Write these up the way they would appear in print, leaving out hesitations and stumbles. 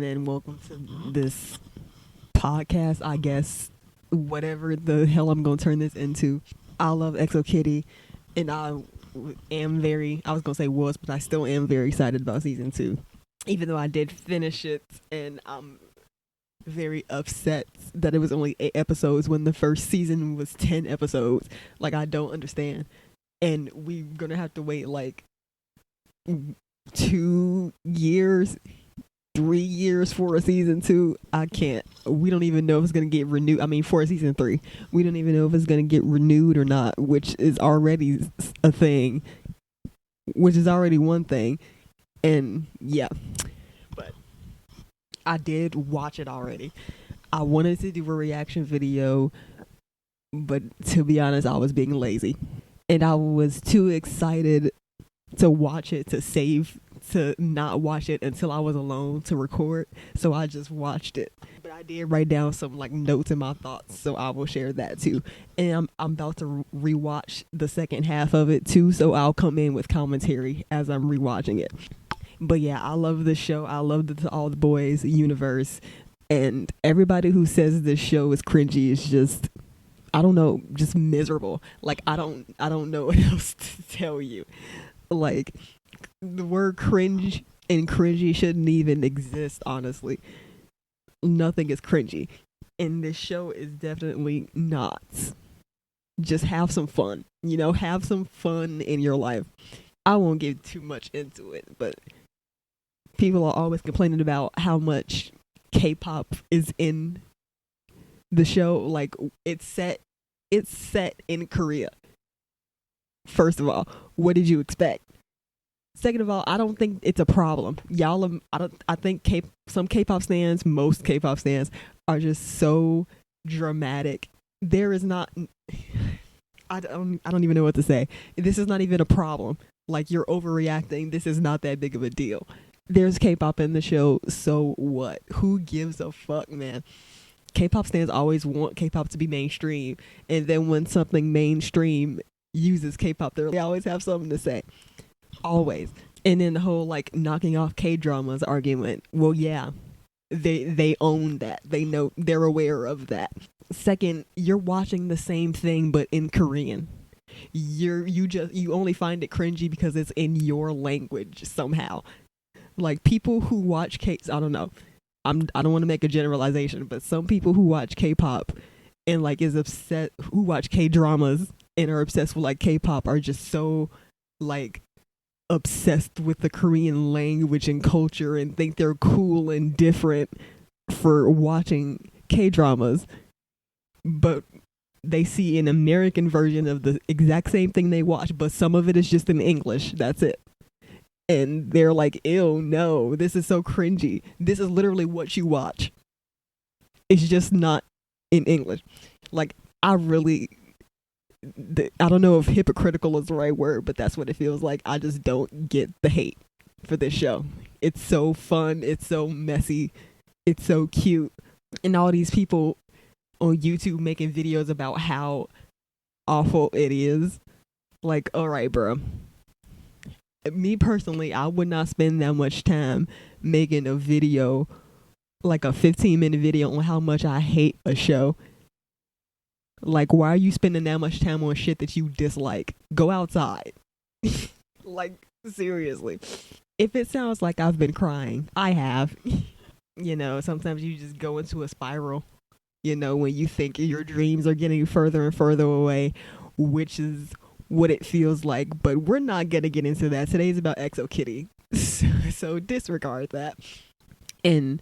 everyone, and welcome to this podcast, I guess, whatever the hell I'm going to turn this into. I love Exo Kitty, and I was going to say was, but I still am very excited about season 2. Even though I did finish it, and I'm very upset that it was only 8 episodes when the first season was 10 episodes. Like, I don't understand. And we're going to have to wait, 2 years, 3 years for a season 2. I can't. We don't even know if it's going to get renewed. I mean, for a season 3. We don't even know if it's going to get renewed or not, which is already a thing. Which is already one thing. And, yeah. But I did watch it already. I wanted to do a reaction video, but to be honest, I was being lazy. And I was too excited to watch it to not watch it until I was alone to record. So I just watched it. But I did write down some notes and my thoughts, so I will share that too. And I'm about to rewatch the second half of it too, so I'll come in with commentary as I'm rewatching it. But yeah, I love this show. I love the All the Boys universe. And everybody who says this show is cringy is just, I don't know, just miserable. I don't know what else to tell you. The word cringe and cringy shouldn't even exist, honestly. Nothing is cringy. And this show is definitely not. Just have some fun. Have some fun in your life. I won't get too much into it, but people are always complaining about how much K-pop is in the show. It's set in Korea. First of all, what did you expect? Second of all, I don't think it's a problem. I think some K-pop stans, most K-pop stans are just so dramatic. There is not, I don't even know what to say. This is not even a problem. You're overreacting. This is not that big of a deal. There's K-pop in the show, so what? Who gives a fuck, man? K-pop stans always want K-pop to be mainstream, and then when something mainstream uses K-pop, they always have something to say. Always. And then the whole knocking off K-dramas argument. Well, yeah, they own that. They know, they're aware of that. Second, you're watching the same thing but in Korean. You only find it cringy because it's in your language somehow. People who watch I don't know. I don't want to make a generalization, but some people who watch K-pop and is upset, who watch K-dramas and are obsessed with K-pop are just so obsessed with the Korean language and culture and think they're cool and different for watching K-dramas, but they see an American version of the exact same thing they watch, but some of it is just in English. That's it. And they're like, ew, no, this is so cringy. This is literally what you watch. It's just not in English. I don't know if hypocritical is the right word, but that's what it feels like. I just don't get the hate for this show. It's so fun. It's so messy. It's so cute. And all these people on YouTube making videos about how awful it is. All right, bro. Me personally, I would not spend that much time making a video, a 15-minute video on how much I hate a show. Why are you spending that much time on shit that you dislike? Go outside. Seriously. If it sounds like I've been crying, I have. Sometimes you just go into a spiral, when you think your dreams are getting further and further away, which is what it feels like. But we're not going to get into that. Today's about Exo Kitty. So disregard that. And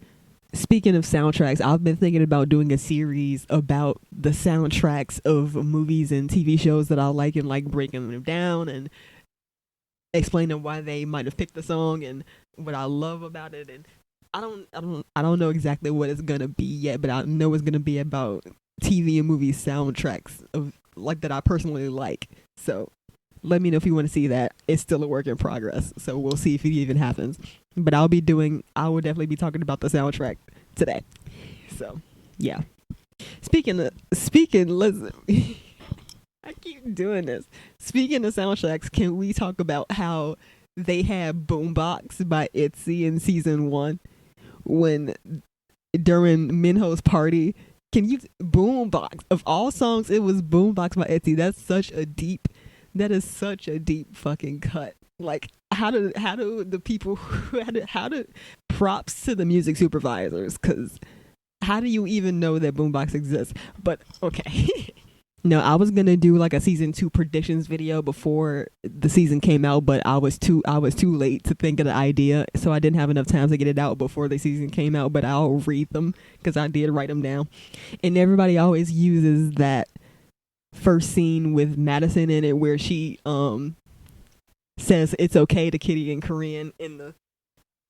speaking of soundtracks, I've been thinking about doing a series about the soundtracks of movies and TV shows that I like and breaking them down and explaining why they might have picked the song and what I love about it. And I don't know exactly what it's gonna be yet, but I know it's gonna be about TV and movie soundtracks of that I personally like. So let me know if you want to see that. It's still a work in progress, so we'll see if it even happens. But I will definitely be talking about the soundtrack today. So, yeah. Speaking, listen. I keep doing this. Speaking of soundtracks, can we talk about how they had Boombox by ITZY in season 1? when during Minho's party. Can you Boombox of all songs? It was Boombox by Etsy. That is such a deep fucking cut. Like how do the people how do props to the music supervisors, because how do you even know that Boombox exists? But okay. No, I was gonna do like a season 2 predictions video before the season came out, but I was too late to think of the idea, so I didn't have enough time to get it out before the season came out. But I'll read them because I did write them down, and everybody always uses that first scene with Madison in it where she says it's okay to Kitty in Korean in the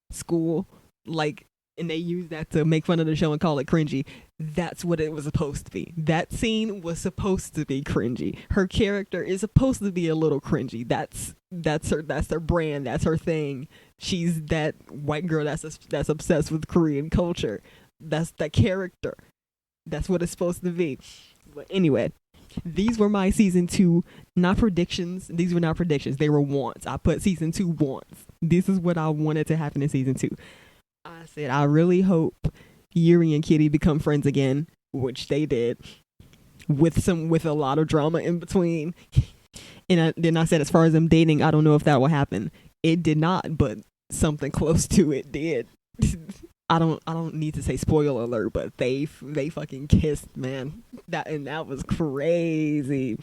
school, like. And they use that to make fun of the show and call it cringy. That's what it was supposed to be. That scene was supposed to be cringy. Her character is supposed to be a little cringy. That's her brand. That's her thing. She's that white girl that's obsessed with Korean culture. That's that character. That's what it's supposed to be. But anyway, these were my season 2, not predictions. These were not predictions. They were wants. I put season 2 wants. This is what I wanted to happen in season 2. I said, I really hope Yuri and Kitty become friends again, which they did, with a lot of drama in between. And then I said, as far as them dating, I don't know if that will happen. It did not, but something close to it did. I don't need to say spoiler alert, but they fucking kissed, man. That was crazy.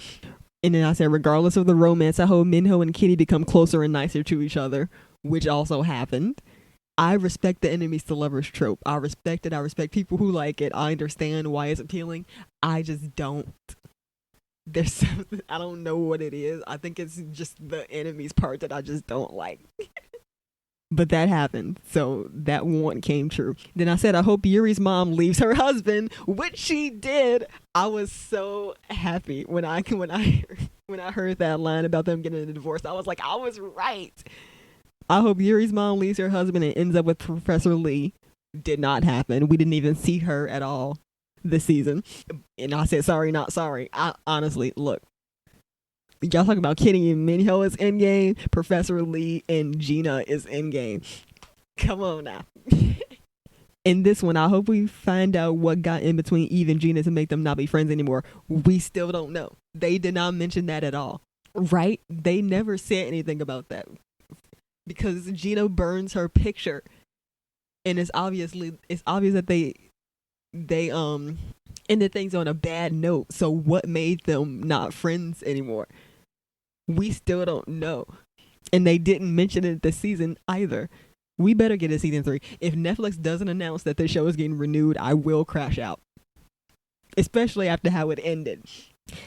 And then I said, regardless of the romance, I hope Minho and Kitty become closer and nicer to each other, which also happened. I respect the enemies to lovers trope. I respect it. I respect people who like it. I understand why it's appealing. I just don't. There's something, I don't know what it is. I think it's just the enemies part that I just don't like. But that happened. So that one came true. Then I said, I hope Yuri's mom leaves her husband, which she did. I was so happy when I heard that line about them getting a divorce. I was like, I was right. I hope Yuri's mom leaves her husband and ends up with Professor Lee. Did not happen. We didn't even see her at all this season. And I said, sorry, not sorry. I honestly, look. Y'all talking about Kitty and Minho is endgame. Professor Lee and Gina is endgame. Come on now. In this one, I hope we find out what got in between Eve and Gina to make them not be friends anymore. We still don't know. They did not mention that at all. Right? They never said anything about that. Because Gina burns her picture, and it's obvious that they ended things on a bad note. So what made them not friends anymore? We still don't know, and they didn't mention it this season either. We better get a season 3. If Netflix doesn't announce that the show is getting renewed, I will crash out, especially after how it ended.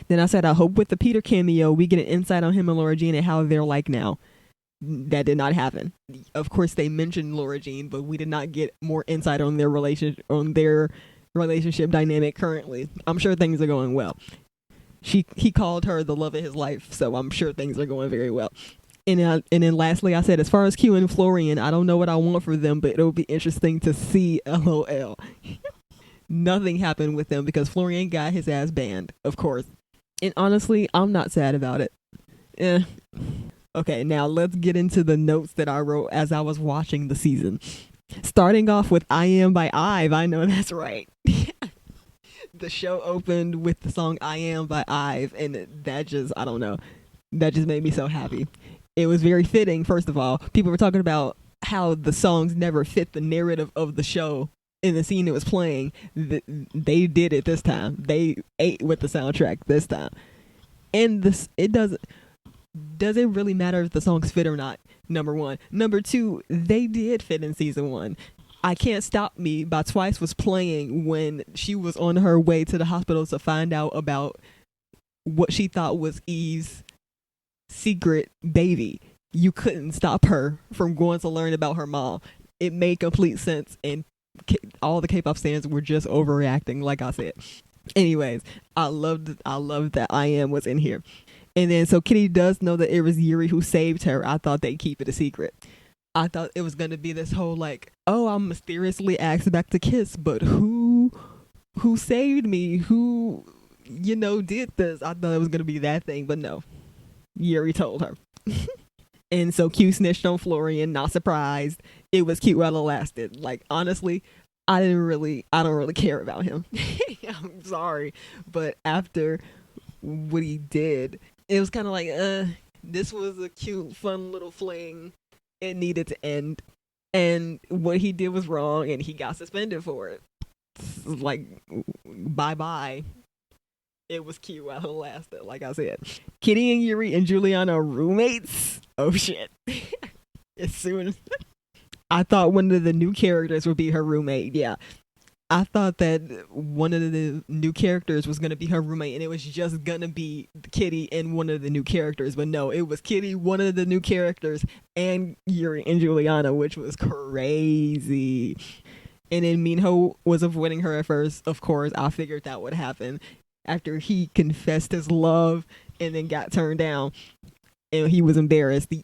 Then I said, I hope with the Peter cameo we get an insight on him and Laura Jean and how they're like now. That did not happen. Of course, they mentioned Laura Jean, but we did not get more insight on their relationship dynamic currently. I'm sure things are going well. He called her the love of his life, so I'm sure things are going very well. And then lastly, I said, as far as Q and Florian, I don't know what I want for them, but it'll be interesting to see. LOL. Nothing happened with them because Florian got his ass banned, of course. And honestly, I'm not sad about it. Okay, now let's get into the notes that I wrote as I was watching the season. Starting off with I Am by IVE. I know that's right. The show opened with the song I Am by IVE, and that just, I don't know. That just made me so happy. It was very fitting, first of all. People were talking about how the songs never fit the narrative of the show in the scene it was playing. They did it this time. They ate with the soundtrack this time. And it doesn't... Does it really matter if the songs fit or not? Number one. Number two, they did fit in season 1. I Can't Stop Me by Twice was playing when she was on her way to the hospital to find out about what she thought was Eve's secret baby. You couldn't stop her from going to learn about her mom. It made complete sense, and all the K-pop fans were just overreacting, like I said. Anyways, I loved that I Am was in here. And then, so Kitty does know that it was Yuri who saved her. I thought they'd keep it a secret. I thought it was going to be this whole like, oh, I'm mysteriously asked back to kiss, but who saved me? Who, did this? I thought it was going to be that thing, but no. Yuri told her. And so Q snitched on Florian, not surprised. It was cute while it lasted. Like, honestly, I don't really care about him. I'm sorry. But after what he did, it was kind of like, this was a cute, fun little fling. It needed to end. And what he did was wrong, and he got suspended for it. Like, bye-bye. It was cute while it lasted, like I said. Kitty and Yuri and Juliana are roommates. Oh, shit. As soon as... I thought one of the new characters would be her roommate, yeah. I thought that one of the new characters was going to be her roommate, and it was just going to be Kitty and one of the new characters. But no, it was Kitty, one of the new characters, and Yuri and Juliana, which was crazy. And then Minho was avoiding her at first. Of course, I figured that would happen after he confessed his love and then got turned down. And he was embarrassed. The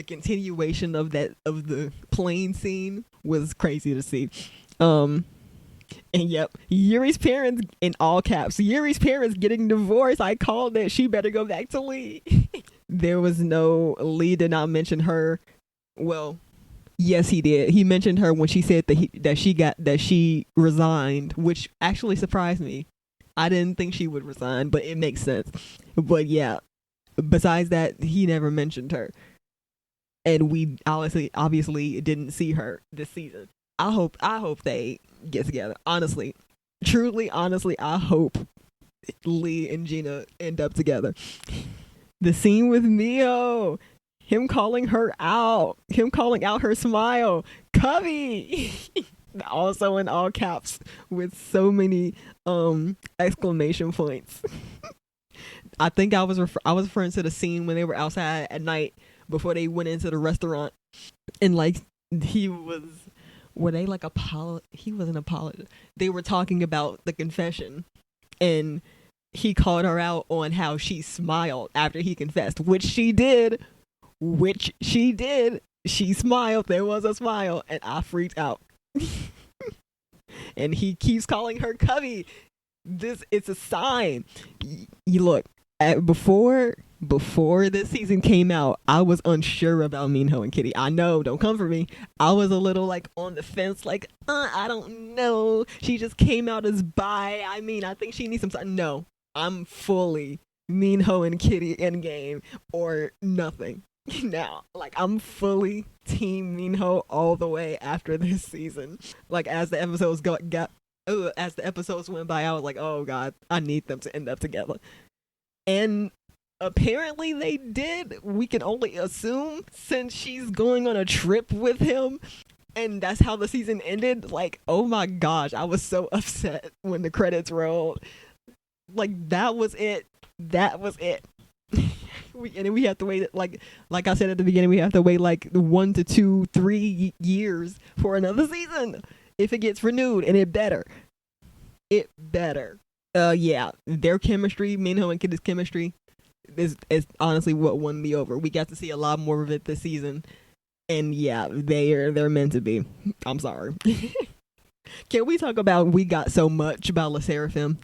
continuation of the plane scene was crazy to see. And yep, Yuri's parents, in all caps, Yuri's parents getting divorced. I called it. She better go back to Lee. Lee did not mention her. Well, yes, he did. He mentioned her when she said that she resigned, which actually surprised me. I didn't think she would resign, but it makes sense. But yeah, besides that, he never mentioned her. And we obviously didn't see her this season. I hope they get together. Honestly, I hope Lee and Gina end up together. The scene with Mio, him calling her out, him calling out her smile, Cubby, also in all caps with so many exclamation points. I think I was referring to the scene when they were outside at night before they went into the restaurant, and like he was. Were they like he wasn't apologizing. They were talking about the confession, and he called her out on how she smiled after he confessed, which she did. She smiled. There was a smile, and I freaked out. And he keeps calling her Cubby. It's a sign. You look, before this season came out, I was unsure about Minho and Kitty. I know, don't come for me. I was a little like on the fence, like, I don't know. She just came out as bi. I mean, I think she needs some time. No, I'm fully Minho and Kitty endgame or nothing. Now, like, I'm fully team Minho all the way after this season. Like, as the episodes as the episodes went by, I was like, oh god, I need them to end up together. And apparently they did. We can only assume, since she's going on a trip with him, and that's how the season ended. Like, oh my gosh, I was so upset when the credits rolled. Like, that was it. And then we have to wait, like I said at the beginning, we have to wait like 1 to 2, 3 years for another season if it gets renewed, and it better. Yeah, their chemistry, Minho and Kitty's chemistry, is honestly what won me over. We got to see a lot more of it this season, and yeah, they're meant to be. I'm sorry. Can we talk about We Got So Much about Le Seraphim?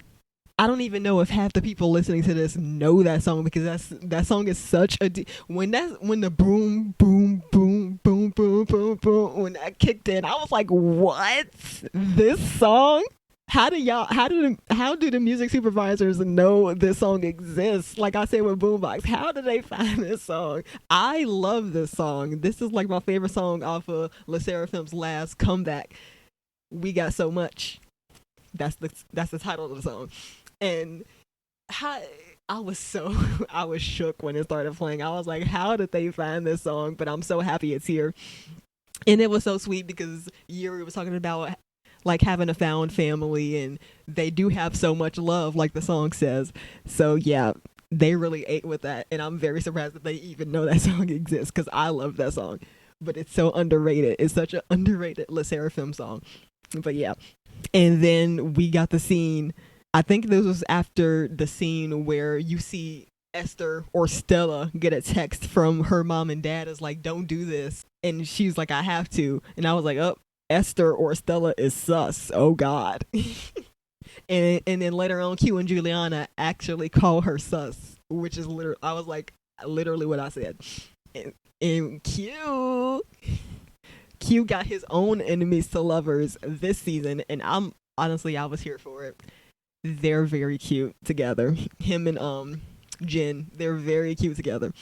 I don't even know if half the people listening to this know that song, because that song is such a when the boom boom boom boom boom boom boom, when that kicked in, I was like, what? This song? How do the music supervisors know this song exists? Like I said with Boombox, how did they find this song? I love this song. This is like my favorite song off of Le Seraphim's last comeback, We Got So Much. That's the title of the song. And I was shook when it started playing. I was like, how did they find this song? But I'm so happy it's here. And it was so sweet because Yuri was talking about like having a found family, and they do have so much love, like the song says. So yeah, they really ate with that, and I'm very surprised that they even know that song exists, because I love that song. But it's so underrated. It's such an underrated Le Seraphim song. But yeah. And then we got the scene, I think this was after the scene where you see Esther or Stella get a text from her mom and dad is like, don't do this. And she's like, I have to. And I was like, oh, Esther or Stella is sus. Oh god. and then later on, Q and Juliana actually call her sus, which is literally what I said. And Q got his own enemies to lovers this season, and I was here for it. They're very cute together. Him and Jen, they're very cute together.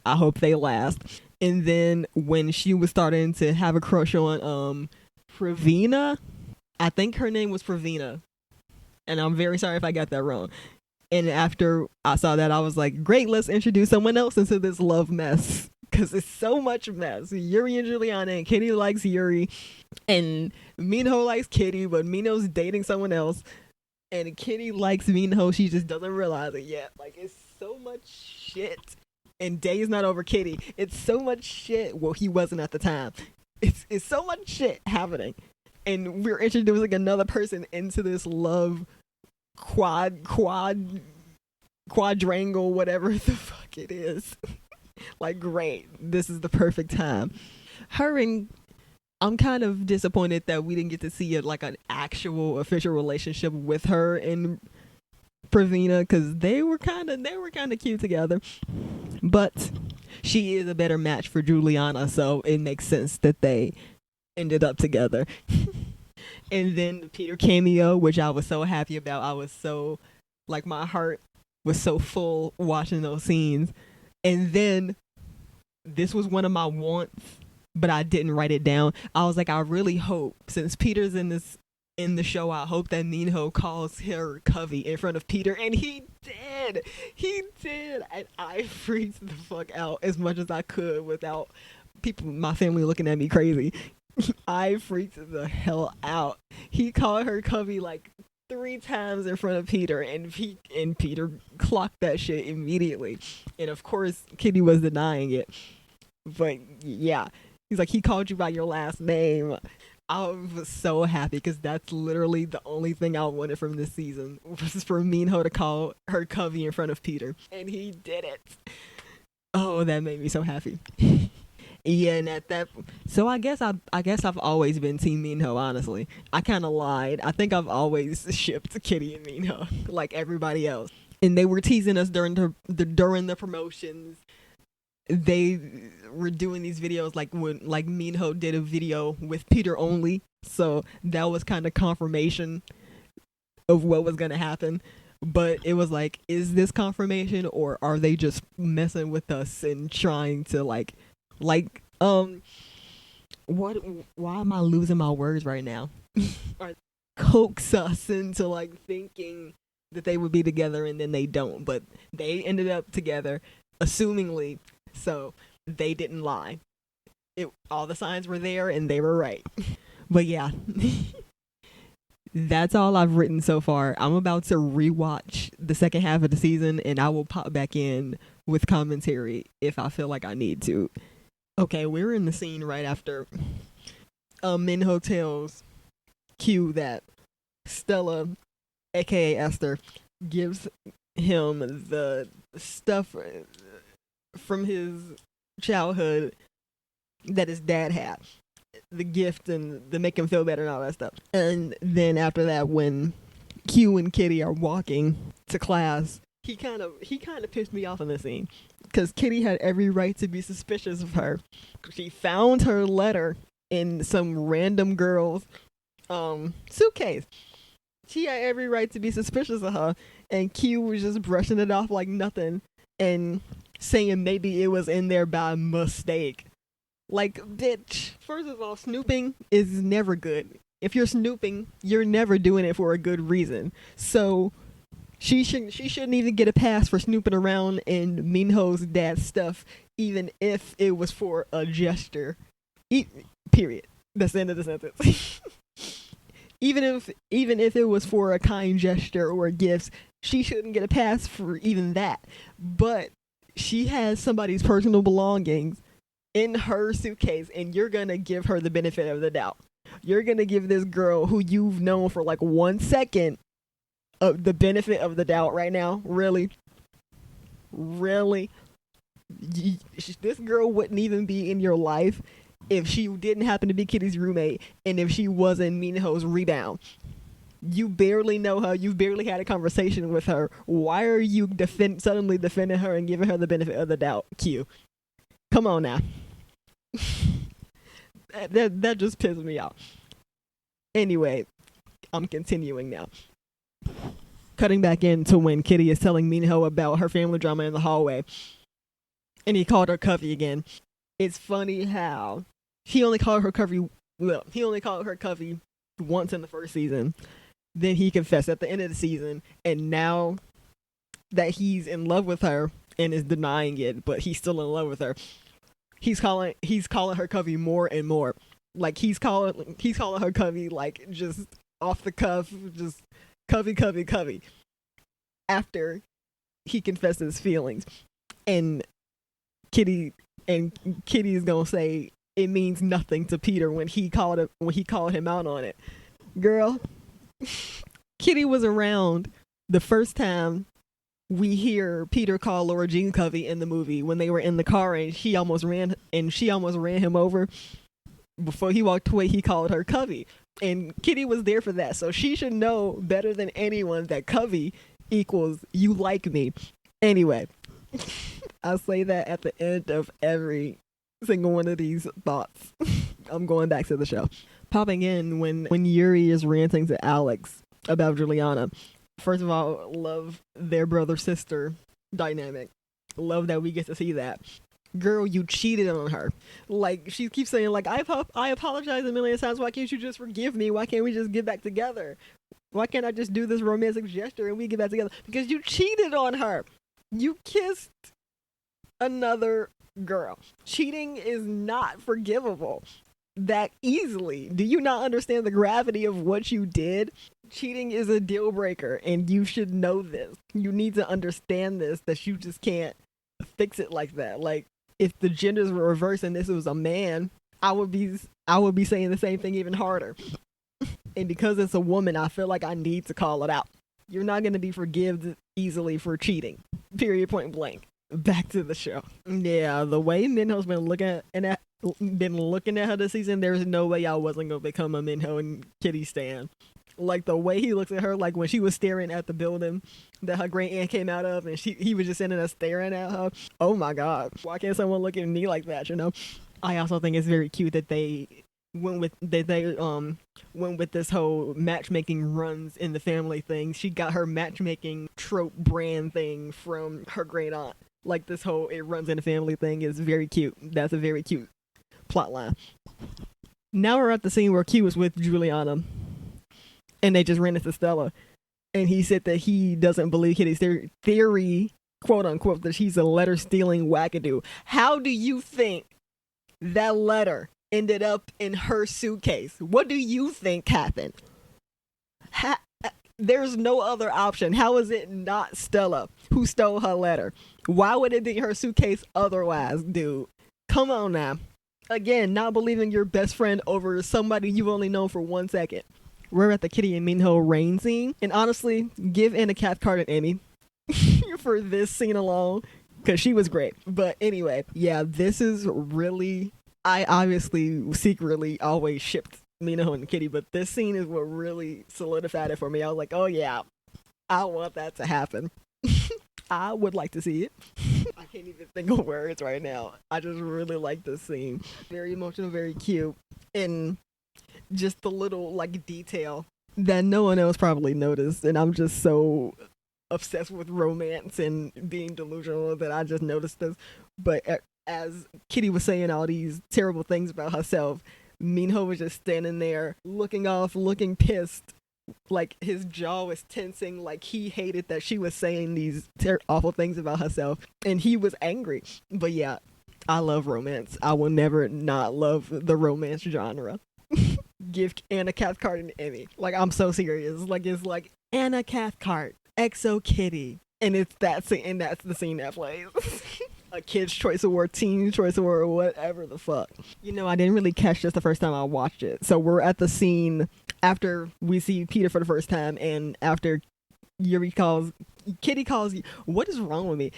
I hope they last. And then when she was starting to have a crush on Pravina, I think her name was Pravina, and I'm very sorry if I got that wrong. And after I saw that, I was like, great, let's introduce someone else into this love mess. Because it's so much mess. Yuri and Juliana, and Kitty likes Yuri. And Minho likes Kitty, but Minho's dating someone else. And Kitty likes Minho, she just doesn't realize it yet. Like, it's so much shit. And Day's not over Kitty. It's so much shit. Well, he wasn't at the time. It's so much shit happening. And we're introducing another person into this love quadrangle, whatever the fuck it is. Like, great, this is the perfect time. I'm kind of disappointed that we didn't get to see like an actual official relationship with her and Pravina, because they were kind of cute together. But she is a better match for Juliana, so it makes sense that they ended up together. And then the Peter cameo, which I was so happy about. I was so, like, my heart was so full watching those scenes. And then this was one of my wants, but I didn't write it down. I was like, I really hope, since Peter's in the show, I hope that Minho calls her Covey in front of Peter. And he did. And I freaked the fuck out as much as I could without my family looking at me crazy. I freaked the hell out. He called her Covey like 3 times in front of Peter, and Peter clocked that shit immediately. And of course, Kitty was denying it. But yeah, he's like, he called you by your last name. I was so happy, because that's literally the only thing I wanted from this season, was for Minho to call her Covey in front of Peter. And he did it. Oh, that made me so happy. Yeah, and so I guess I've always been Team Minho, honestly. I kind of lied. I think I've always shipped Kitty and Minho, like everybody else. And they were teasing us during the promotions. They were doing these videos like Minho did a video with Peter only. So that was kind of confirmation of what was going to happen. But it was like, is this confirmation, or are they just messing with us and trying to why am I losing my words right now? Or coax us into like thinking that they would be together, and then they don't, but they ended up together, assumingly, so they didn't lie. All the signs were there, and they were right. But yeah, that's all I've written so far. I'm about to rewatch the second half of the season, and I will pop back in with commentary if I feel like I need to. Okay, we're in the scene right after Minho tells Q that Stella, aka Esther, gives him the stuff from his childhood that his dad had, the gift and the make him feel better and all that stuff. And then after that, when Q and Kitty are walking to class, he kind of pissed me off in this scene, because Kitty had every right to be suspicious of her. She found her letter in some random girl's suitcase. She had every right to be suspicious of her, and Q was just brushing it off like nothing and saying maybe it was in there by mistake. Like, bitch, first of all, snooping is never good. If you're snooping, you're never doing it for a good reason. So she shouldn't even get a pass for snooping around in Minho's dad's stuff, even if it was for a gesture. Period. That's the end of the sentence. Even if it was for a kind gesture or gifts, she shouldn't get a pass for even that. But she has somebody's personal belongings in her suitcase, and you're gonna give her the benefit of the doubt. You're gonna give this girl who you've known for like 1 second of the benefit of the doubt right now? Really? This girl wouldn't even be in your life if she didn't happen to be Kitty's roommate, and if she wasn't Minho's rebound. You barely know her. You've barely had a conversation with her. Why are you suddenly defending her and giving her the benefit of the doubt, Q? Come on now. that just pissed me off. Anyway, I'm continuing now. Cutting back into when Kitty is telling Minho about her family drama in the hallway, and he called her Covey again. It's funny how he only called her Covey. Well, he only called her Covey once in the first season. Then he confessed at the end of the season, and now that he's in love with her and is denying it, but he's still in love with her, he's calling her Covey more and more. Like he's calling her Covey like just off the cuff, just Covey. After he confessed his feelings, and Kitty is gonna say it means nothing to Peter when he called him out on it. Girl, Kitty was around the first time we hear Peter call Laura Jean Covey in the movie when they were in the car and she almost ran him over. Before he walked away, he called her Covey. And Kitty was there for that. So she should know better than anyone that Covey equals you like me. Anyway, I'll say that at the end of every single one of these thoughts. I'm going back to the show. Popping in when Yuri is ranting to Alex about Juliana. First of all, love their brother-sister dynamic. Love that we get to see that. Girl, you cheated on her. Like, she keeps saying, like, I apologize a million times. Why can't you just forgive me? Why can't we just get back together? Why can't I just do this romantic gesture and we get back together? Because you cheated on her. You kissed another girl. Cheating is not forgivable that easily. Do you not understand the gravity of what you did? Cheating is a deal breaker, and you should know this. You need to understand this, that you just can't fix it like that. Like, if the genders were reversed and this was a man, I would be saying the same thing even harder. And because it's a woman, I feel like I need to call it out. You're not going to be forgiven easily for cheating. Period, point blank. Back to the show. Yeah, the way Minho's been looking at her this season, there's no way I wasn't going to become a Minho and Kitty stan. Like, the way he looks at her, like when she was staring at the building that her great aunt came out of, and he was just sitting there staring at her. Oh my God, why can't someone look at me like that? You know. I also think it's very cute that they went with this whole matchmaking runs in the family thing. She got her matchmaking trope brand thing from her great aunt. Like, this whole it runs in the family thing is very cute. That's a very cute plot line. Now we're at the scene where Q was with Juliana. And they just ran into Stella. And he said that he doesn't believe Kitty's theory, quote unquote, that she's a letter stealing wackadoo. How do you think that letter ended up in her suitcase? What do you think happened? There's no other option. How is it not Stella who stole her letter? Why would it be her suitcase otherwise, dude? Come on now. Again, not believing your best friend over somebody you've only known for 1 second. We're at the Kitty and Minho rain scene. And honestly, give Anna Cathcart an Emmy for this scene alone, because she was great. But anyway, yeah, this is really... I obviously secretly always shipped Minho and Kitty, but this scene is what really solidified it for me. I was like, oh yeah, I want that to happen. I would like to see it. I can't even think of words right now. I just really like this scene. Very emotional, very cute. And just the little like detail that no one else probably noticed, and I'm just so obsessed with romance and being delusional that I just noticed this. But as Kitty was saying all these terrible things about herself, Minho was just standing there looking off, looking pissed, like his jaw was tensing, like he hated that she was saying these awful things about herself, and he was angry. But yeah, I love romance. I will never not love the romance genre. Give Anna Cathcart an Emmy. Like, I'm so serious. Like, it's like Anna Cathcart, XO Kitty, and it's that scene, and that's the scene that plays. A Kid's Choice Award, Teen Choice Award, or whatever the fuck. You know, I didn't really catch this the first time I watched it. So we're at the scene after we see Peter for the first time, and after Kitty calls, what is wrong with me?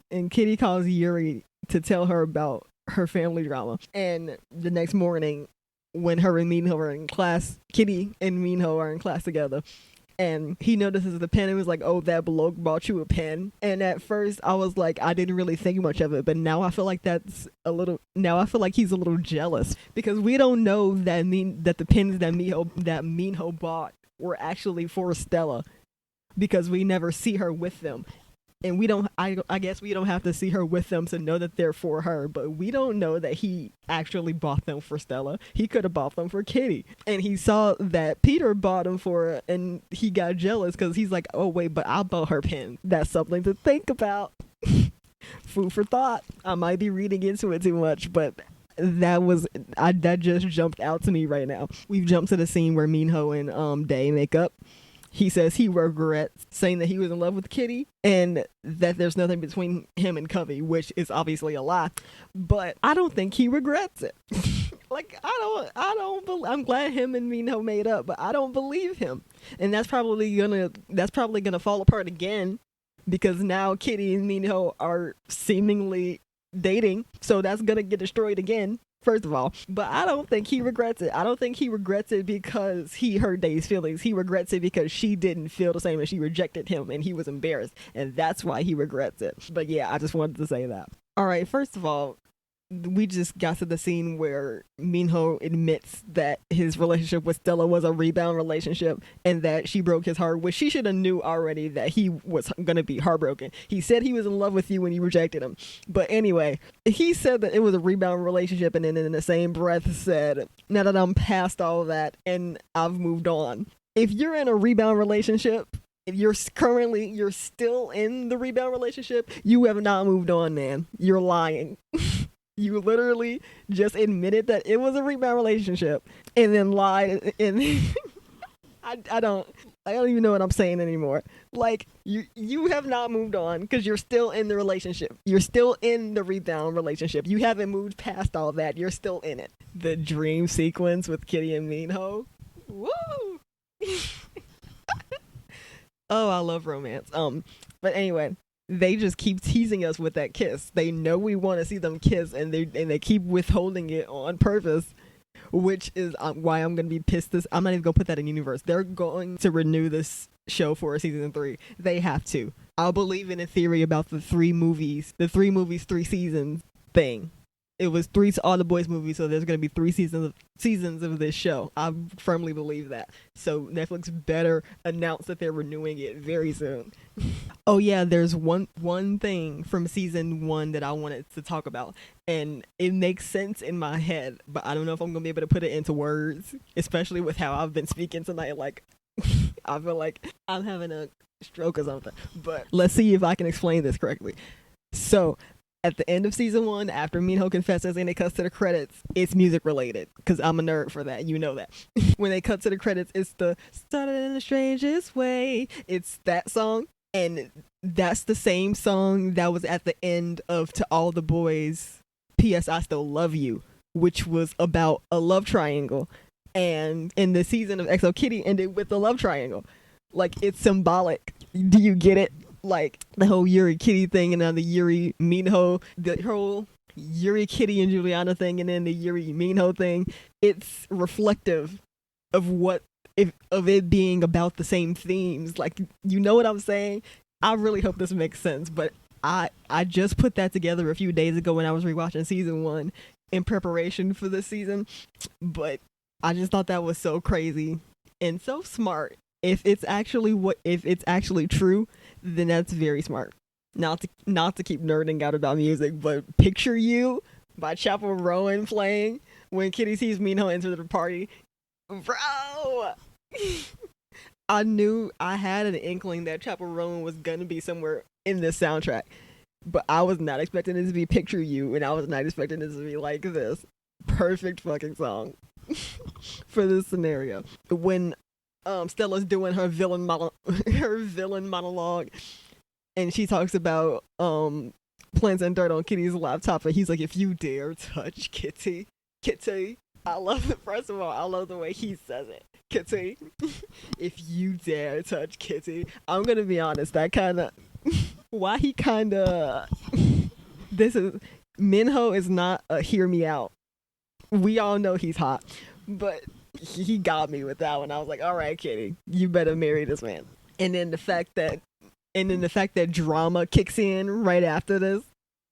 And Kitty calls Yuri to tell her about her family drama. And the next morning, when her and Minho are in class, Kitty and Minho are in class together, and he notices the pen and was like, oh, that bloke bought you a pen. And at first I was like, I didn't really think much of it, but now I feel like now I feel like he's a little jealous, because we don't know that the pens that Minho bought were actually for Stella, because we never see her with them. And we don't, I guess we don't have to see her with them to know that they're for her, but we don't know that he actually bought them for Stella. He could have bought them for Kitty. And he saw that Peter bought them for her, and he got jealous because he's like, oh wait, but I bought her pen. That's something to think about. Food for thought. I might be reading into it too much, but that just jumped out to me right now. We've jumped to the scene where Minho and Day make up. He says he regrets saying that he was in love with Kitty and that there's nothing between him and Covey, which is obviously a lie. But I don't think he regrets it. Like, I'm glad him and Minho made up, but I don't believe him. And that's probably gonna fall apart again, because now Kitty and Minho are seemingly dating. So that's gonna get destroyed again. First of all, but I don't think he regrets it. I don't think he regrets it because he hurt Day's feelings. He regrets it because she didn't feel the same and she rejected him and he was embarrassed. And that's why he regrets it. But yeah, I just wanted to say that. All right, first of all, we just got to the scene where Minho admits that his relationship with Stella was a rebound relationship and that she broke his heart, which she should have knew already that he was going to be heartbroken. He said he was in love with you when you rejected him. But anyway, he said that it was a rebound relationship, and then in the same breath said, now that I'm past all that and I've moved on. If you're in a rebound relationship, if you're still in the rebound relationship, you have not moved on, man. You're lying. You literally just admitted that it was a rebound relationship and then lied. And I don't even know what I'm saying anymore. Like, you have not moved on because you're still in the relationship. You're still in the rebound relationship. You haven't moved past all that. You're still in it. The dream sequence with Kitty and Minho. Woo! Oh, I love romance. But anyway, they just keep teasing us with that kiss. They know we want to see them kiss, and they keep withholding it on purpose, which is why I'm going to be pissed. I'm not even going to put that in universe. They're going to renew this show for a season 3. They have to. I'll believe in a theory about the 3 movies, 3 seasons thing. It was 3 All the Boys movies, so there's going to be 3 seasons of this show. I firmly believe that. So Netflix better announce that they're renewing it very soon. Oh yeah, there's one thing from season 1 that I wanted to talk about, and it makes sense in my head, but I don't know if I'm going to be able to put it into words, especially with how I've been speaking tonight. Like, I feel like I'm having a stroke or something, but let's see if I can explain this correctly. So, at the end of season 1, after Minho confesses and it cuts to the credits, it's music related, because I'm a nerd for that, you know that. When they cut to the credits, it's the "Started in the Strangest Way." It's that song, and that's the same song that was at the end of To All the Boys, P.S. I Still Love You, which was about a love triangle. And in the season of XO Kitty ended with the love triangle. Like, it's symbolic. Do you get it? Like, the whole Yuri Kitty thing, and then the Yuri Minho, the whole Yuri Kitty and Juliana thing, and then the Yuri Minho thing. It's reflective of of it being about the same themes. Like, you know what I'm saying? I really hope this makes sense, but I just put that together a few days ago when I was rewatching season 1 in preparation for this season, but I just thought that was so crazy and so smart. If it's actually true, then that's very smart. Not to keep nerding out about music, but Picture You by Chappell Roan playing when Kitty sees Minho enter the party. Bro! I had an inkling that Chappell Roan was gonna be somewhere in this soundtrack, but I was not expecting it to be Picture You, and I was not expecting it to be like this. Perfect fucking song for this scenario. When Stella's doing her villain monologue, and she talks about plants and dirt on Kitty's laptop, and he's like, "If you dare touch Kitty," I love it. First of all, I love the way he says it, Kitty. If you dare touch Kitty, I'm gonna be honest. That kind of why he kind of this is Minho is not a hear me out. We all know he's hot, but He got me with that one. I was like, all right, Kitty, you better marry this man. And then the fact that drama kicks in right after this,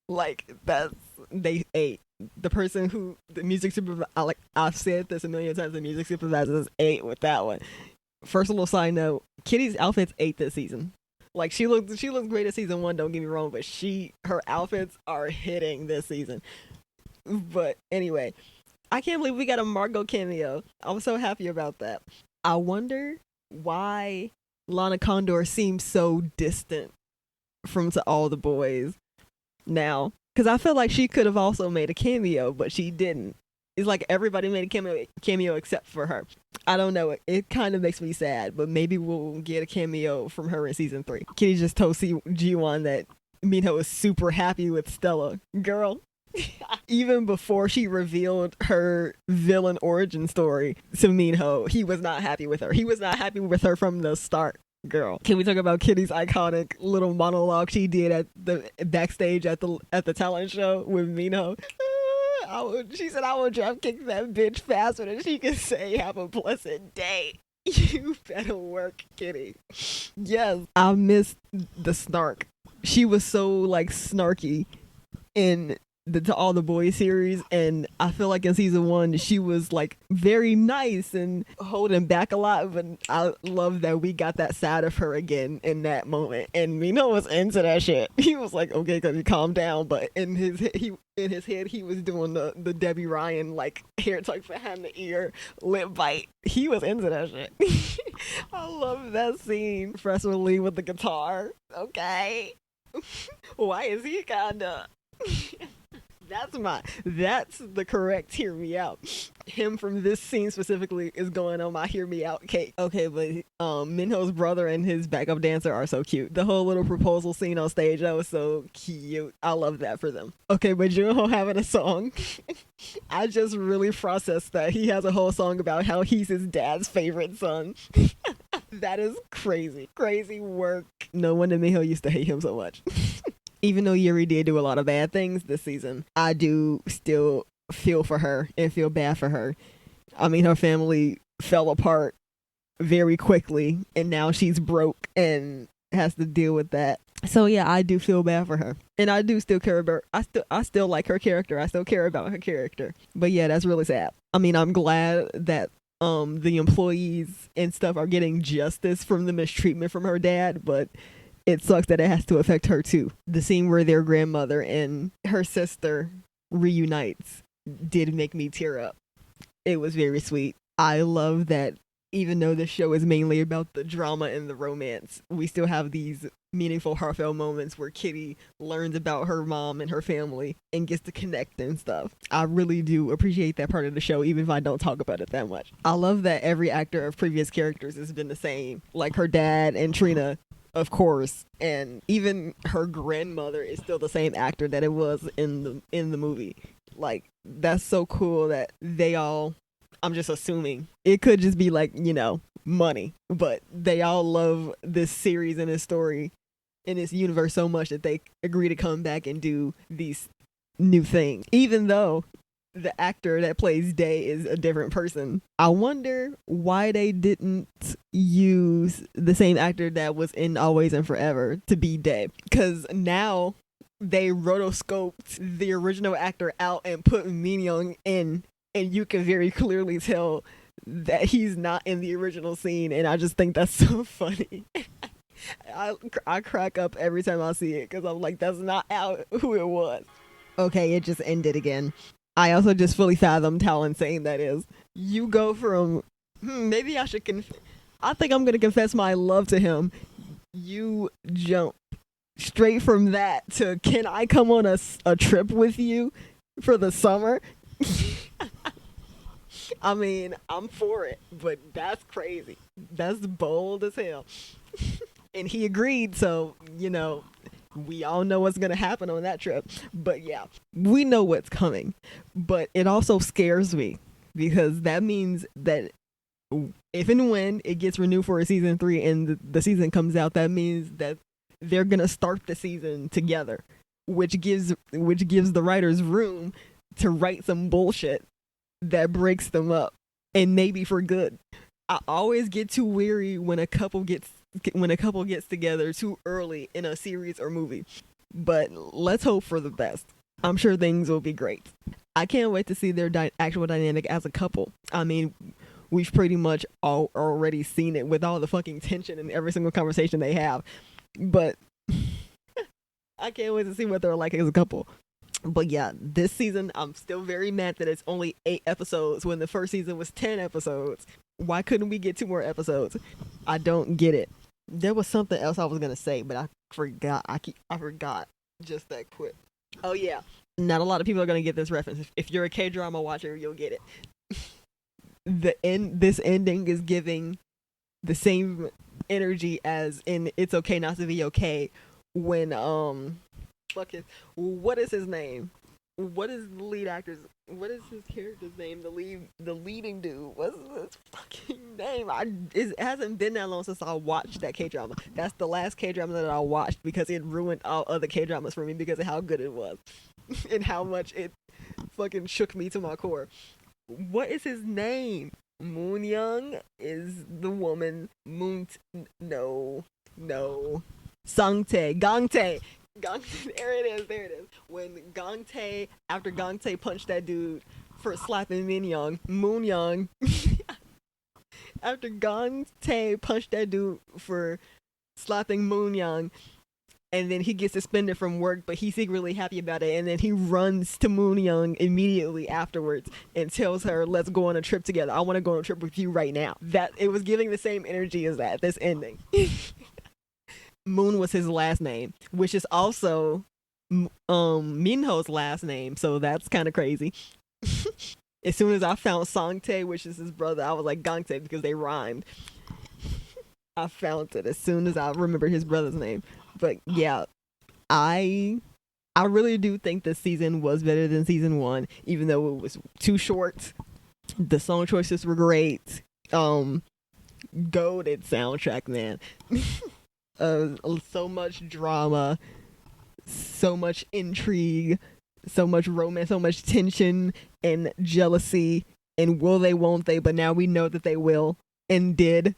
like that's they ate. The person who the music supervisor, like I've said this a million times, the music supervisors ate with that one. First little side note, Kitty's outfits ate this season. Like she looked great at season 1, don't get me wrong, but her outfits are hitting this season. But anyway, I can't believe we got a Margot cameo. I was so happy about that. I wonder why Lana Condor seems so distant from To All the Boys now. Because I feel like she could have also made a cameo, but she didn't. It's like everybody made a cameo except for her. I don't know. It kind of makes me sad, but maybe we'll get a cameo from her in season 3. Kitty just told G1 that Minho was super happy with Stella. Girl. Even before she revealed her villain origin story to Minho, he was not happy with her. He was not happy with her from the start. Girl, can we talk about Kitty's iconic little monologue she did at the backstage at the talent show with Minho? She said, "I will drop kick that bitch faster than she can say have a blessed day." You better work, Kitty. Yes, I missed the snark. She was so like snarky in the To All the Boys series, and I feel like in season 1 she was like very nice and holding back a lot, but I love that we got that side of her again in that moment, and Mino was into that shit. He was like, okay, cause he calmed down, but in his head he was doing the Debbie Ryan like hair tuck behind the ear lip bite. He was into that shit. I love that scene. Professor Lee with the guitar. Okay. Why is he kinda That's the correct hear me out. Him from this scene specifically is going on my hear me out cake. Okay, but Minho's brother and his backup dancer are so cute. The whole little proposal scene on stage, that was so cute. I love that for them. Okay, but Junho having a song. I just really processed that. He has a whole song about how he's his dad's favorite son. That is crazy. Crazy work. No wonder Minho used to hate him so much. Even though Yuri did do a lot of bad things this season, I do still feel for her and feel bad for her. I mean, her family fell apart very quickly, and now she's broke and has to deal with that. So yeah, I do feel bad for her, and I do still care about. I still like her character. I still care about her character. But yeah, that's really sad. I mean, I'm glad that the employees and stuff are getting justice from the mistreatment from her dad, but it sucks that it has to affect her too. The scene where their grandmother and her sister reunites did make me tear up. It was very sweet. I love that even though the show is mainly about the drama and the romance, we still have these meaningful, heartfelt moments where Kitty learns about her mom and her family and gets to connect and stuff. I really do appreciate that part of the show, even if I don't talk about it that much. I love that every actor of previous characters has been the same, like her dad and Trina, of course, and even her grandmother is still the same actor that it was in the movie. Like, that's so cool that they all, I'm just assuming it could just be like, you know, money, but they all love this series and this story in this universe so much that they agree to come back and do these new things, even though the actor that plays Day is a different person. I wonder why they didn't use the same actor that was in Always and Forever to be Day, because now they rotoscoped the original actor out and put Min Young in, and you can very clearly tell that he's not in the original scene, and I just think that's so funny. I crack up every time I see it because I'm like, that's not who it was. Okay, it just ended again. I also just fully fathomed how insane that is. You go from, maybe I should I think I'm going to confess my love to him. You jump straight from that to, can I come on a trip with you for the summer? I mean, I'm for it, but that's crazy. That's bold as hell. And he agreed, so, you know, we all know what's going to happen on that trip. But yeah, we know what's coming. But it also scares me because that means that if and when it gets renewed for a season 3 and the season comes out, that means that they're going to start the season together, which gives the writers room to write some bullshit that breaks them up and maybe for good. I always get too weary when a couple gets together too early in a series or movie. But let's hope for the best. I'm sure things will be great. I can't wait to see their actual dynamic as a couple. I mean, we've pretty much already seen it with all the fucking tension in every single conversation they have. But I can't wait to see what they're like as a couple. But yeah, this season, I'm still very mad that it's only 8 episodes when the first season was 10 episodes. Why couldn't we get 2 more episodes? I don't get it. There was something else I was going to say, but I forgot. I forgot just that quick. Oh yeah. Not a lot of people are going to get this reference. If you're a K-drama watcher, you'll get it. This ending is giving the same energy as in It's Okay Not to Be Okay when what is his name? What is the lead actor's? What is his character's name? The leading dude. What's his fucking name? It hasn't been that long since I watched that K-drama. That's the last K-drama that I watched because it ruined all other K-dramas for me because of how good it was and how much it fucking shook me to my core. What is his name? Moon Young is the woman. No. Gangtae. There it is. When after Gangtae punched that dude for slapping Moon Young, after Gangtae punched that dude for slapping Moon Young, and then he gets suspended from work, but he's secretly happy about it, and then he runs to Moon Young immediately afterwards and tells her, let's go on a trip together. I want to go on a trip with you right now. That it was giving the same energy as this ending. Moon was his last name, which is also Minho's last name, so that's kind of crazy. As soon as I found Sangtae, which is his brother, I was like Gangtae because they rhymed. I found it as soon as I remembered his brother's name. But yeah, I really do think this season was better than season 1, even though it was too short. The song choices were great. Goated soundtrack, man. So much drama, so much intrigue, so much romance, so much tension and jealousy, and will they, won't they, but now we know that they will and did.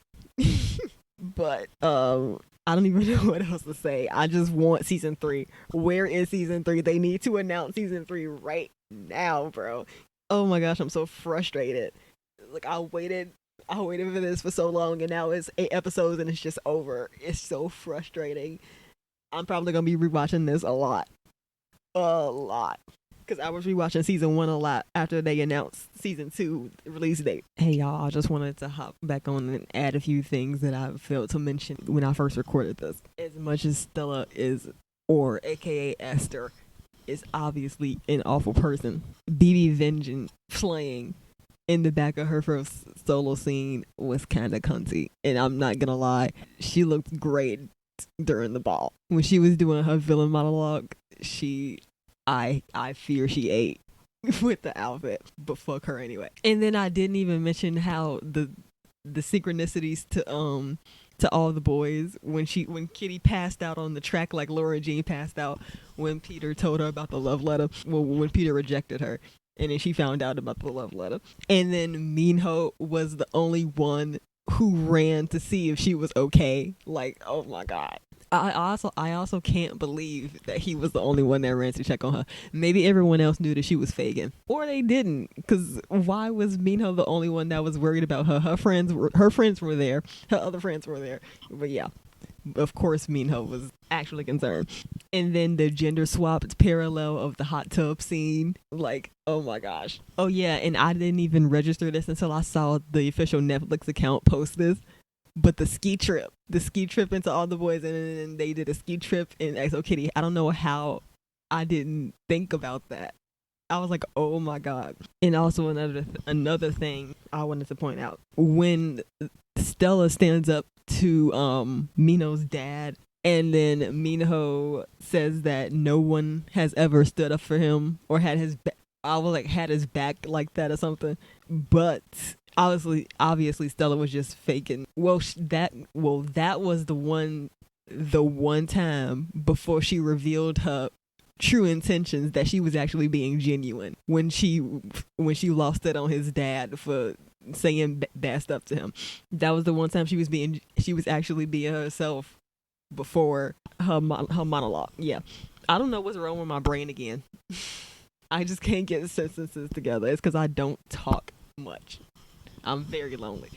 But I don't even know what else to say. I just want season 3. Where is season 3? They need to announce season 3 right now, bro. Oh my gosh, I'm so frustrated. Like, I waited for this for so long, and now it's 8 episodes and it's just over. It's so frustrating. I'm probably gonna be rewatching this a lot, because I was rewatching season 1 a lot after they announced season 2 release date. Hey y'all, I just wanted to hop back on and add a few things that I failed to mention when I first recorded this. As much as Stella aka Esther, is obviously an awful person, BB Vengeance playing in the back of her first solo scene was kind of cunty, and I'm not gonna lie, she looked great during the ball when she was doing her villain monologue. I fear she ate with the outfit, but fuck her anyway. And then I didn't even mention how the synchronicities to all the boys when Kitty passed out on the track like Laura Jean passed out when Peter told her about the love letter. Well, when Peter rejected her. And then she found out about the love letter. And then Minho was the only one who ran to see if she was okay. Like, oh my God. I also can't believe that he was the only one that ran to check on her. Maybe everyone else knew that she was faking, or they didn't. Because why was Minho the only one that was worried about her? Her friends were there. Her other friends were there. But yeah, of course Minho was actually concerned. And then the gender swapped parallel of the hot tub scene. Like, oh my gosh. Oh yeah, and I didn't even register this until I saw the official Netflix account post this. But the ski trip into All the Boys, and then they did a ski trip in XO Kitty. I don't know how I didn't think about that. I was like, oh my God. And also another thing I wanted to point out, when Stella stands up to Minho's dad, and then Minho says that no one has ever stood up for him or had his back like that or something. But obviously Stella was just faking. That was the one time before she revealed her true intentions, that she was actually being genuine when she lost it on his dad for saying bad stuff to him. That was the one time she was actually being herself before her monologue. Yeah, I don't know what's wrong with my brain again. I just can't get sentences together. It's because I don't talk much. I'm very lonely.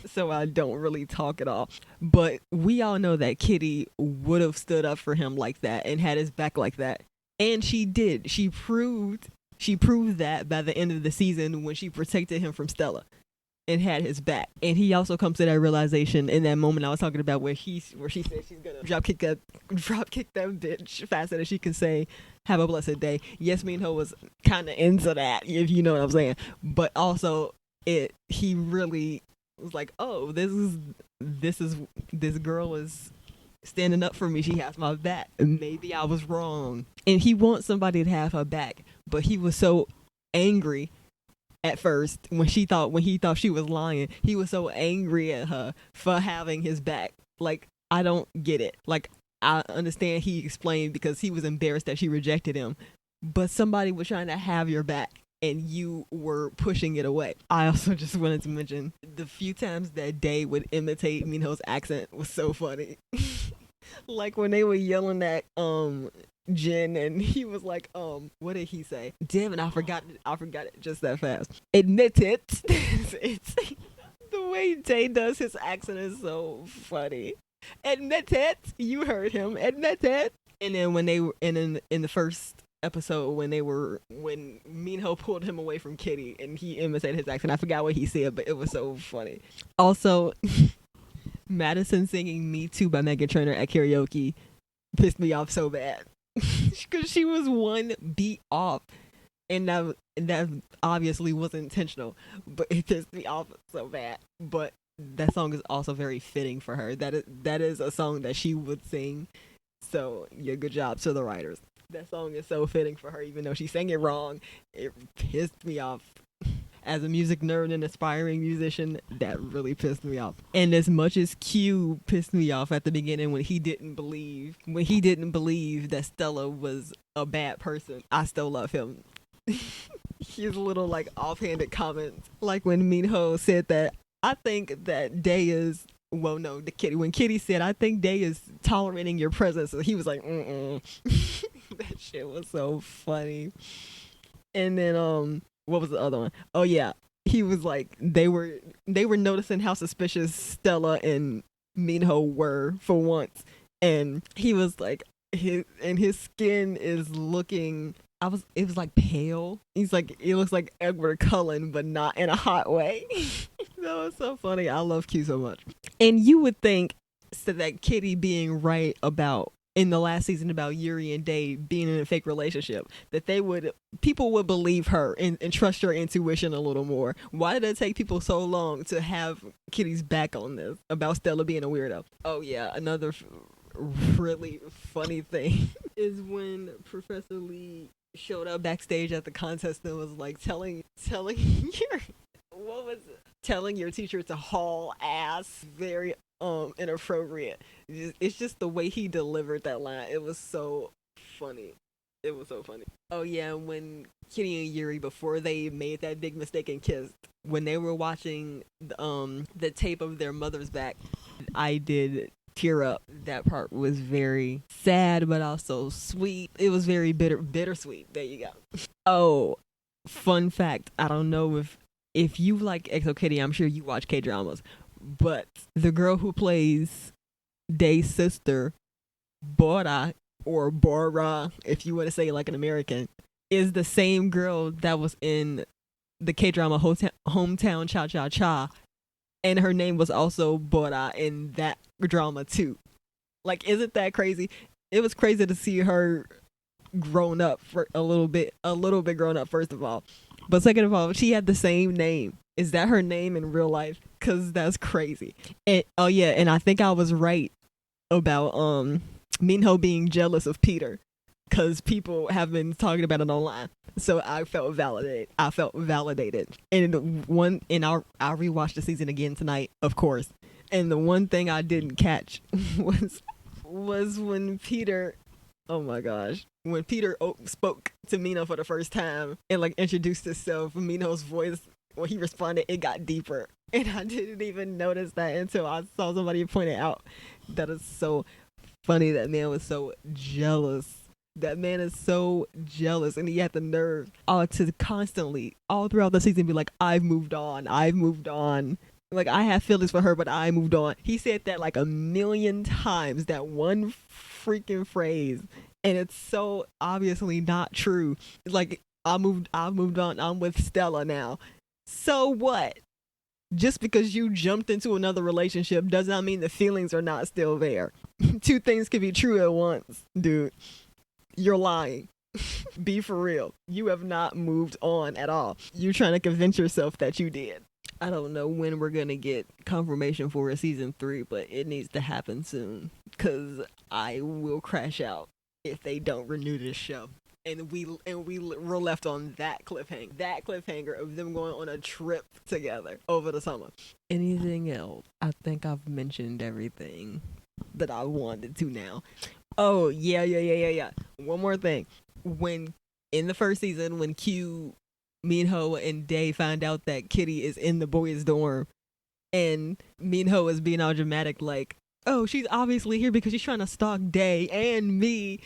So I don't really talk at all. But we all know that Kitty would have stood up for him like that and had his back like that. And she did. She proved that by the end of the season when she protected him from Stella and had his back. And he also comes to that realization in that moment I was talking about where she said she's gonna drop kick that bitch faster than she can say have a blessed day. Yes, Minho was kind of into that, if you know what I'm saying. But also he really was like, oh, this girl is standing up for me. She has my back. Maybe I was wrong. And he wants somebody to have her back, but he was so angry at first when he thought she was lying. He was so angry at her for having his back. Like, I don't get it. Like, I understand he explained because he was embarrassed that she rejected him, but somebody was trying to have your back and you were pushing it away. I also just wanted to mention the few times that Day would imitate Minho's accent was so funny. Like when they were yelling at Jen and he was like, what did he say? Damn it, I forgot it just that fast. Admit it. It's the way Day does his accent is so funny. Admit it. You heard him. Admit it. And then when they were in the first episode when Minho pulled him away from Kitty and he imitated his accent. I forgot what he said, but it was so funny. Also, Madison singing Me Too by Meghan Trainor at karaoke pissed me off so bad. Because she was one beat off. And that obviously wasn't intentional, but it pissed me off so bad. But that song is also very fitting for her. That is a song that she would sing. So, yeah, good job to the writers. That song is so fitting for her, even though she sang it wrong. It pissed me off. As a music nerd and aspiring musician, that really pissed me off. And as much as Q pissed me off at the beginning when he didn't believe that Stella was a bad person, I still love him. His little like offhanded comments, like when Minho said that I think that Day is. Well, no, when Kitty said, I think Day is tolerating your presence, so he was like, That shit was so funny. And then, what was the other one? Oh, yeah. He was like, they were noticing how suspicious Stella and Minho were for once. And he was like, his skin is looking, it was like pale. He's like, it looks like Edward Cullen, but not in a hot way. That was so funny. I love Q so much. And you would think that Kitty being right about in the last season about Yuri and Day being in a fake relationship, that people would believe her and trust her intuition a little more. Why did it take people so long to have Kitty's back on this about Stella being a weirdo? Oh yeah, another really funny thing is when Professor Lee showed up backstage at the contest and was like telling telling your teacher to haul ass. Very inappropriate. It's just the way he delivered that line. It was so funny. Oh yeah, when Kitty and Yuri, before they made that big mistake and kissed, when they were watching the tape of their mother's back, I did tear up. That part was very sad but also sweet. It was very bittersweet. There you go. Oh, fun fact, I don't know if you like Exo Kitty, I'm sure you watch K-dramas, but the girl who plays Day's sister, Bora, or Bora, if you want to say it like an American, is the same girl that was in the K-drama Hometown Cha Cha Cha, and her name was also Bora in that drama too. Like, isn't that crazy? It was crazy to see her grown up for a little bit grown up, first of all. But second of all, she had the same name. Is that her name in real life? Because that's crazy. And oh yeah, and I think I was right about Minho being jealous of Peter, because people have been talking about it online. So I felt validated. And I'll rewatch the season again tonight, of course. And the one thing I didn't catch was when Peter Oh my gosh. When Peter spoke to Mino for the first time and like introduced himself, Mino's voice, when he responded, it got deeper. And I didn't even notice that until I saw somebody point it out. That is so funny. That man was so jealous. That man is so jealous, and he had the nerve to constantly, all throughout the season, be like, I've moved on. I've moved on. Like, I have feelings for her, but I moved on. He said that like a million times, that one freaking phrase. And it's so obviously not true. Like, I moved on. I'm with Stella now. So what? Just because you jumped into another relationship does not mean the feelings are not still there. Two things can be true at once, dude. You're lying. Be for real. You have not moved on at all. You're trying to convince yourself that you did. I don't know when we're going to get confirmation for a season 3, but it needs to happen soon. Because I will crash out if they don't renew this show. And we're left on that cliffhanger of them going on a trip together over the summer. Anything else? I think I've mentioned everything that I wanted to now. Oh, yeah. One more thing. When, in the first season, when Q, Minho, and Day find out that Kitty is in the boys' dorm, and Minho is being all dramatic, like, oh, she's obviously here because she's trying to stalk Day and me,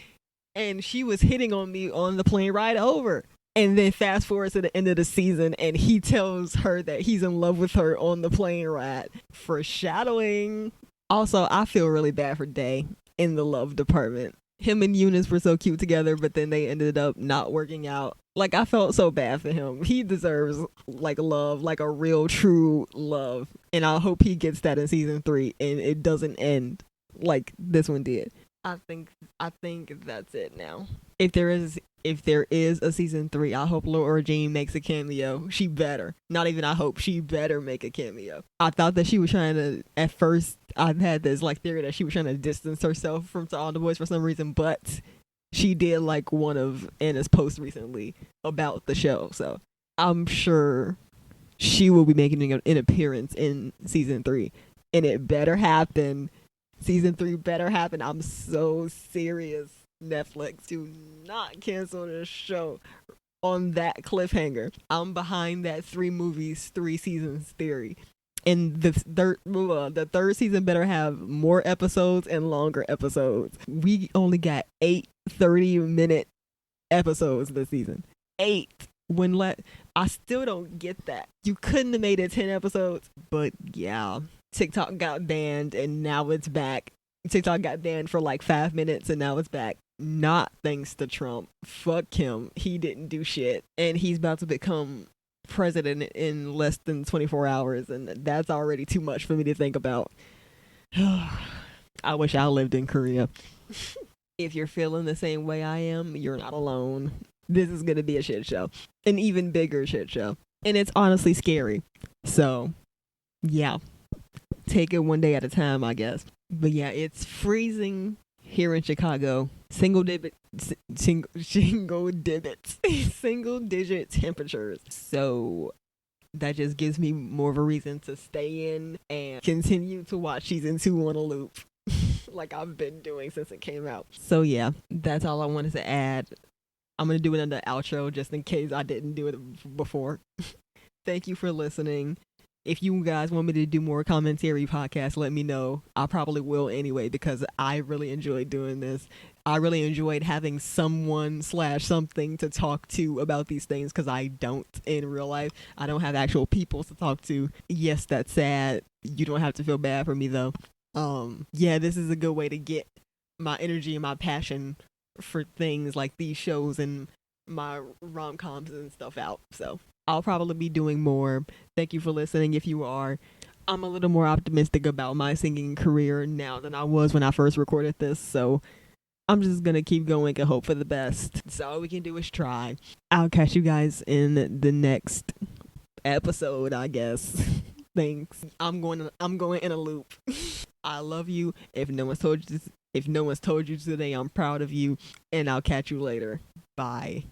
and she was hitting on me on the plane ride over. And then fast forward to the end of the season, and he tells her that he's in love with her on the plane ride. Foreshadowing. Also, I feel really bad for Day in the love department. Him and Eunice were so cute together, but then they ended up not working out. Like, I felt so bad for him. He deserves, like, love, like a real, true love. And I hope he gets that in season 3, and it doesn't end like this one did. I think that's it now. If there is a season 3, I hope Laura Jean makes a cameo. She better. Not even I hope. She better make a cameo. I thought that she was trying to, at first, I've had this like theory that she was trying to distance herself from To All the Boys for some reason, but she did like one of Anna's posts recently about the show. So I'm sure she will be making an appearance in season 3. And it better happen. Season 3 better happen. I'm so serious. Netflix, do not cancel this show on that cliffhanger. I'm behind that 3 movies, 3 seasons theory. And the third season better have more episodes and longer episodes. We only got 8 30-minute episodes this season. 8. I still don't get that. You couldn't have made it 10 episodes, but yeah. TikTok got banned and now it's back. TikTok got banned for like 5 minutes and now it's back. Not thanks to Trump. Fuck him. He didn't do shit. And he's about to become president in less than 24 hours. And that's already too much for me to think about. I wish I lived in Korea. If you're feeling the same way I am, you're not alone. This is going to be a shit show. An even bigger shit show. And it's honestly scary. So, yeah. Take it one day at a time, I guess. But yeah, it's freezing here in Chicago. Single digit temperatures. So that just gives me more of a reason to stay in and continue to watch season 2 on a loop. Like I've been doing since it came out. So yeah, that's all I wanted to add. I'm going to do another outro just in case I didn't do it before. Thank you for listening. If you guys want me to do more commentary podcasts, let me know. I probably will anyway because I really enjoyed doing this. I really enjoyed having someone / something to talk to about these things because I don't in real life. I don't have actual people to talk to. Yes, that's sad. You don't have to feel bad for me though. Yeah, this is a good way to get my energy and my passion for things like these shows and my rom-coms and stuff out. So I'll probably be doing more. Thank you for listening. If you are, I'm a little more optimistic about my singing career now than I was when I first recorded this. So I'm just going to keep going and hope for the best. So all we can do is try. I'll catch you guys in the next episode, I guess. Thanks. I'm going in a loop. I love you. If no one's told you today, I'm proud of you, and I'll catch you later. Bye.